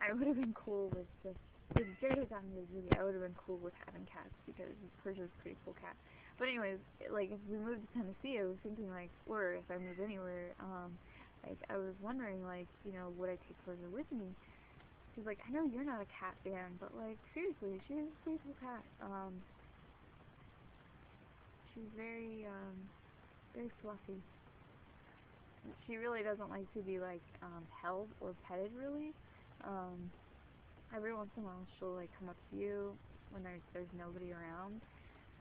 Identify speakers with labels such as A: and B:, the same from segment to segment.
A: I would have been cool with just, if Jared had gotten this movie, I would have been cool with having cats because Persia's a pretty cool cat. But anyways, like if we moved to Tennessee, I was thinking like, or if I moved anywhere, like I was wondering like, would I take Persia with me? She's like, I know you're not a cat fan, but like seriously, she's a pretty cool cat. She's very fluffy. She really doesn't like to be like held or petted really. Um, every once in a while she'll like come up to you when there's nobody around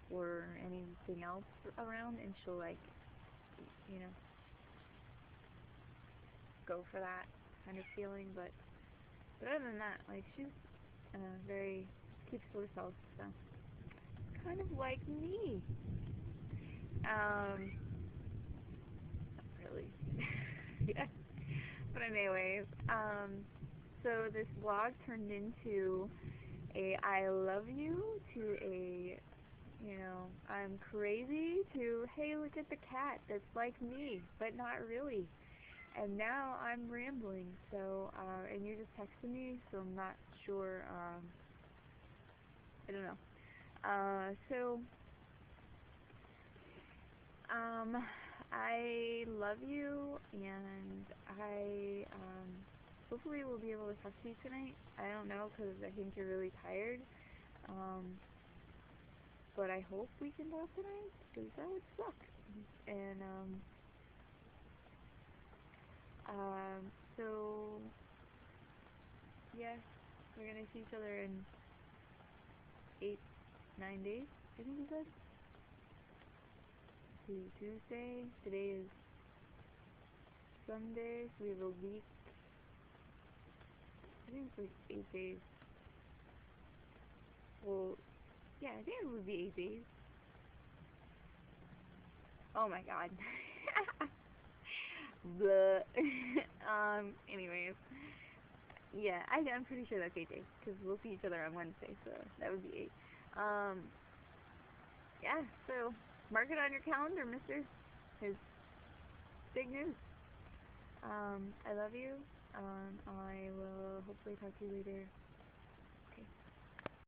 A: or anything else around, and she'll like you know go for that kind of feeling. But other than that, like she's very keeps to herself. So kind of like me. Um, not really. Yeah. But anyways, so this vlog turned into a I love you to a I'm crazy to hey look at the cat that's like me but not really, and now I'm rambling, so and you just texted me, so I'm not sure, I don't know, so I love you, and I hopefully we'll be able to talk to you tonight. I don't know because I think you're really tired, but I hope we can talk tonight because that would suck. And so yeah, we're gonna see each other in 8, 9 days. I think you said. Tuesday. Today is Sunday, so we have a week. I think it's like 8 days. Well, yeah, I think it would be 8 days. Oh my god. Bleh. Anyways. Yeah, I'm pretty sure that's 8 days, because we'll see each other on Wednesday, so that would be 8. Yeah, so mark it on your calendar, mister. It's big news. I love you. I will hopefully talk to you later.